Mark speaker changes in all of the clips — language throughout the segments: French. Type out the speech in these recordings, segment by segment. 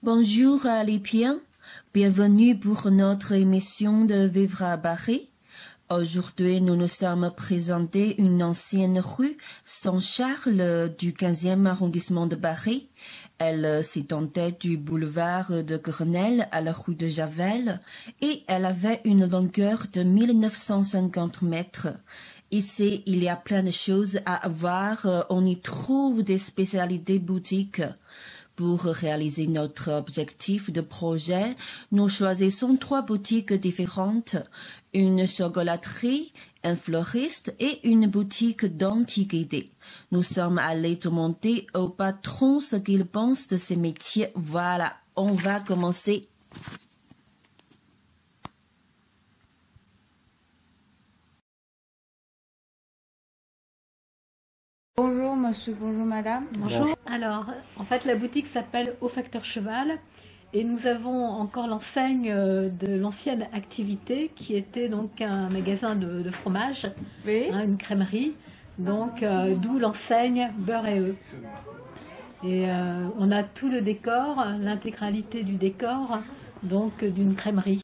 Speaker 1: Bonjour les biens, bienvenue pour notre émission de Vivre à Paris. Aujourd'hui, nous nous sommes présentés une ancienne rue Saint-Charles du 15e arrondissement de Paris. Elle s'étendait du boulevard de Grenelle à la rue de Javel et elle avait une longueur de 1950 mètres. Ici, il y a plein de choses à voir. On y trouve des spécialités boutiques. Pour réaliser notre objectif de projet, nous choisissons 3 boutiques différentes, une chocolaterie, un fleuriste et une boutique d'antiquité. Nous sommes allés demander au patron ce qu'il pense de ces métiers. Voilà, on va commencer.
Speaker 2: Bonjour monsieur, bonjour madame.
Speaker 3: Bonjour. Alors, en fait, la boutique s'appelle Au Facteur Cheval et nous avons encore l'enseigne de l'ancienne activité qui était donc un magasin de fromage,
Speaker 2: Oui.
Speaker 3: Une crèmerie, donc d'où l'enseigne Beurre et œufs. Et on a tout le décor, l'intégralité du décor, donc d'une crèmerie.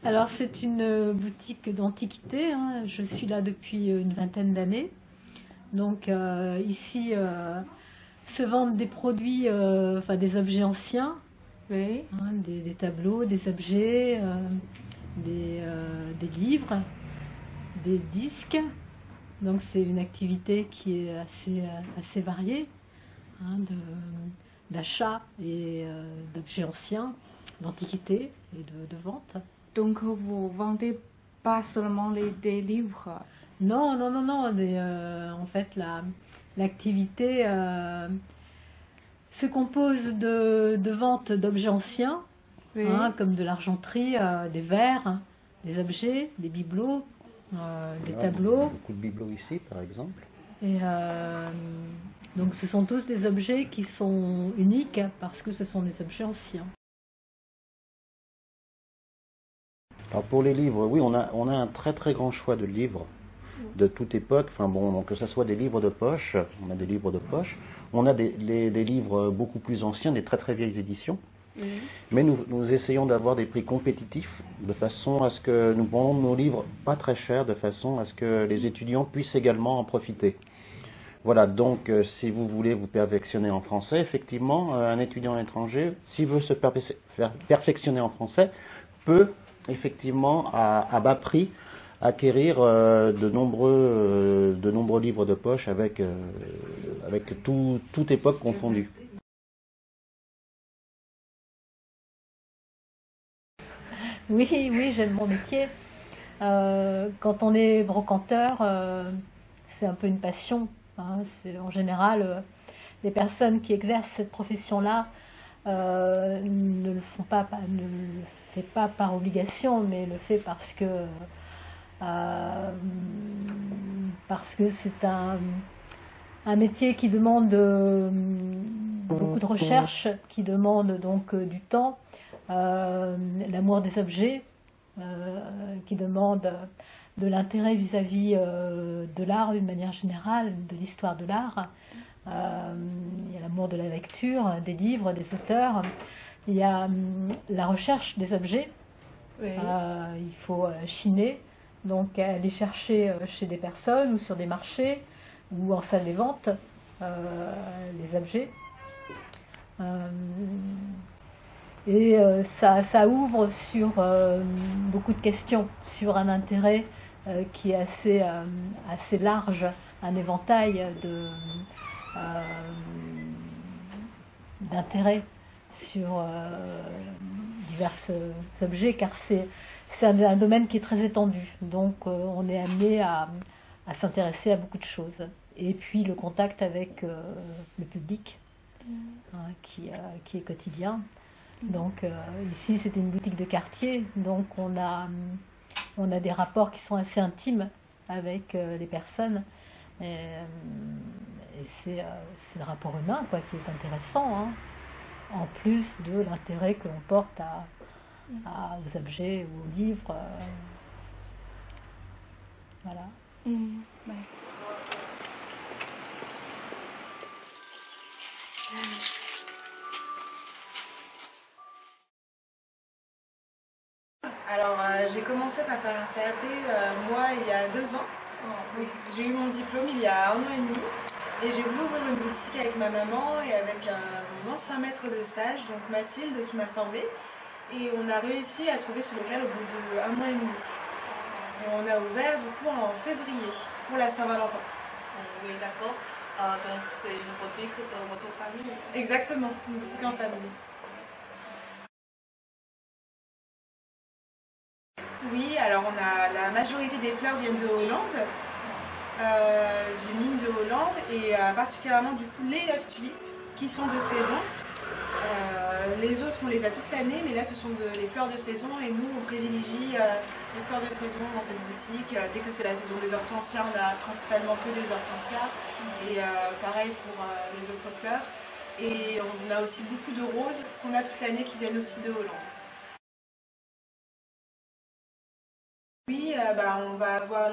Speaker 3: Alors c'est une boutique d'antiquité, je suis là depuis une vingtaine d'années. Donc ici se vendent des produits, des objets anciens,
Speaker 2: Oui.
Speaker 3: Des tableaux, des objets, des livres, des disques. Donc c'est une activité qui est assez variée, d'achat et d'objets anciens, d'antiquité et de vente.
Speaker 2: Donc vous vendez pas seulement des livres?
Speaker 3: Non. En fait, l'activité se compose de vente d'objets anciens,
Speaker 2: Oui.
Speaker 3: comme de l'argenterie, des verres, des objets, des bibelots, des tableaux.
Speaker 4: Beaucoup de bibelots ici, par exemple.
Speaker 3: Et donc ce sont tous des objets qui sont uniques parce que ce sont des objets anciens.
Speaker 4: Alors pour les livres, oui, on a un très très grand choix de livres de toute époque. Que ce soit des livres de poche, on a des livres de poche, on a des livres beaucoup plus anciens, des très très vieilles éditions. Mais nous essayons d'avoir des prix compétitifs, de façon à ce que nous vendons nos livres pas très chers, de façon à ce que les étudiants puissent également en profiter. Voilà, donc si vous voulez vous perfectionner en français, effectivement, un étudiant étranger, s'il veut se perfectionner en français, peut effectivement à bas prix acquérir de nombreux livres de poche avec toute époque confondue.
Speaker 3: Oui, j'aime mon métier. Quand on est brocanteur, c'est un peu une passion. En général, les personnes qui exercent cette profession-là ne le font pas, pas par obligation, mais le fait parce que c'est un métier qui demande beaucoup de recherche, qui demande donc du temps, l'amour des objets, qui demande de l'intérêt vis-à-vis de l'art d'une manière générale, de l'histoire de l'art. Il y a l'amour de la lecture, des livres, des auteurs. Il y a la recherche des objets.
Speaker 2: Oui.
Speaker 3: Il faut chiner, donc aller chercher chez des personnes ou sur des marchés ou en salle des ventes les objets. Ça ouvre sur beaucoup de questions, sur un intérêt qui est assez large, un éventail d'intérêts sur divers objets, car c'est un domaine qui est très étendu. Donc on est amené à s'intéresser à beaucoup de choses. Et puis le contact avec le public, qui est quotidien. Donc ici c'est une boutique de quartier, donc on a des rapports qui sont assez intimes avec les personnes. Et c'est le rapport humain qui est intéressant, en plus de l'intérêt que l'on porte aux objets ou aux livres. Voilà.
Speaker 2: Ouais.
Speaker 5: commencé par faire un CAP, moi, il y a 2 ans. J'ai eu mon diplôme il y a 1 an et demi. Et j'ai voulu ouvrir une boutique avec ma maman et avec mon ancien maître de stage, donc Mathilde, qui m'a formée. Et on a réussi à trouver ce local au bout d'1 mois et demi. Et on a ouvert du coup en février, pour la Saint-Valentin.
Speaker 6: Oui, d'accord. Donc c'est une boutique de votre famille?
Speaker 5: Exactement, une boutique en famille. Oui, alors on a la majorité des fleurs viennent de Hollande, du mine de Hollande, et particulièrement du coup les love tulipes qui sont de saison. Les autres on les a toute l'année, mais là ce sont les fleurs de saison et nous on privilégie les fleurs de saison dans cette boutique. Dès que c'est la saison des hortensias, on a principalement que des hortensias, et pareil pour les autres fleurs. Et on a aussi beaucoup de roses qu'on a toute l'année qui viennent aussi de Hollande. Oui, on va avoir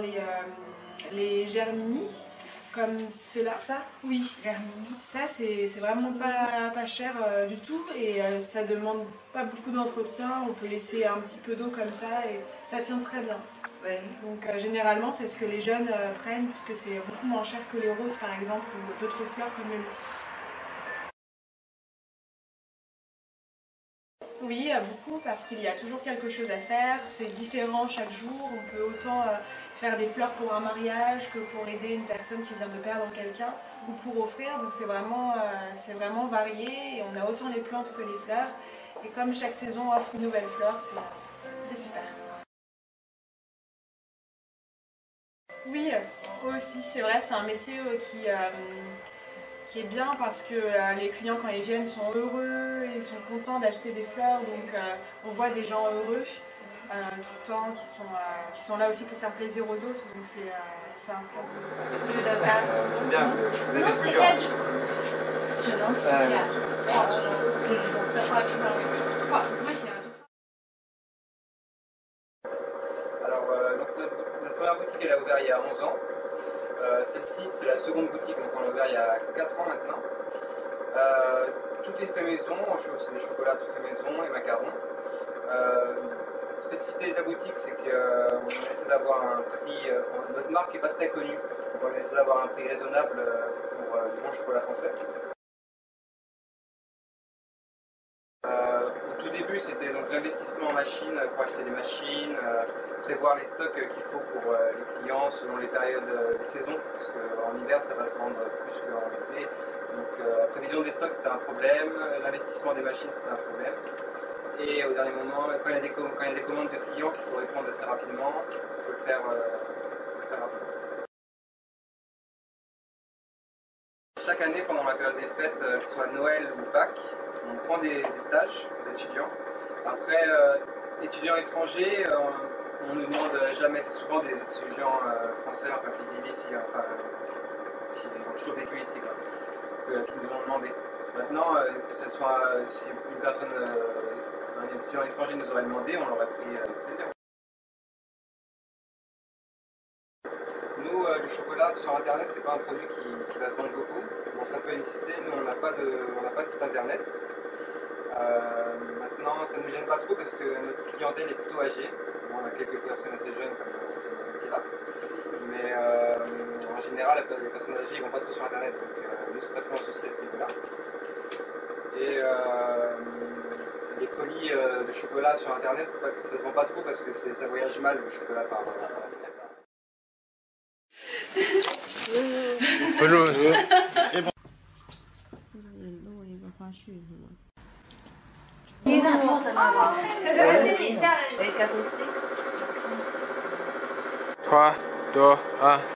Speaker 5: les germinis, comme ceux-là. Ça? Oui, germinis. Ça, c'est vraiment pas cher du tout, et ça demande pas beaucoup d'entretien. On peut laisser un petit peu d'eau comme ça et ça tient très bien. Ouais. Donc généralement, c'est ce que les jeunes prennent, puisque c'est beaucoup moins cher que les roses par exemple, ou d'autres fleurs comme le lys. Oui, beaucoup, parce qu'il y a toujours quelque chose à faire, c'est différent chaque jour. On peut autant faire des fleurs pour un mariage que pour aider une personne qui vient de perdre quelqu'un, ou pour offrir, donc c'est vraiment varié, et on a autant les plantes que les fleurs. Et comme chaque saison offre une nouvelle fleur, c'est super. Oui, aussi, c'est vrai, c'est un métier qui est bien, parce que les clients quand ils viennent sont heureux, ils sont contents d'acheter des fleurs, donc on voit des gens heureux tout le temps qui sont là aussi pour faire plaisir aux autres, donc c'est un très bon.
Speaker 7: C'est bien, vous avez plus Alors, notre première boutique, elle a ouvert il y a 11 ans. Celle-ci, c'est la seconde boutique, donc on a ouvert il y a 4 ans maintenant. Tout est fait maison, c'est des chocolats tout fait maison et macarons. La spécificité de la boutique, c'est qu'on essaie d'avoir un prix, notre marque n'est pas très connue, donc on essaie d'avoir un prix raisonnable pour du bon chocolat français. Au tout début, c'était donc l'investissement en machines pour acheter des machines, prévoir les stocks qu'il faut pour les clients selon les périodes des saisons, parce qu'en hiver ça va se vendre plus qu'en été. Donc la prévision des stocks c'était un problème, l'investissement des machines c'était un problème. Et au dernier moment, quand il y a des commandes de clients qu'il faut répondre assez rapidement, il faut le faire rapidement. Chaque année, pendant la période des fêtes, que ce soit Noël ou Pâques, on prend des stages d'étudiants. Après, étudiants étrangers, on ne demande jamais, c'est souvent des étudiants français qui vivent ici, qui ont toujours vécu ici, qui nous ont demandé. Maintenant, que ce soit si une personne, un étudiant étranger nous aurait demandé, on l'aurait pris avec plaisir. Nous, le chocolat sur internet, c'est pas un produit qui va se vendre beaucoup. Bon, ça peut exister, nous on n'a pas de site internet. Maintenant, ça ne nous gêne pas trop parce que notre clientèle est plutôt âgée. Bon, on a quelques personnes assez jeunes comme qui est là. Mais en général, les personnes âgées ne vont pas trop sur internet. Donc nous, c'est pas trop un souci à ce niveau-là. Et les colis de chocolat sur internet, c'est pas que ça se vend pas trop parce que ça voyage mal le chocolat par3,
Speaker 8: 2, 1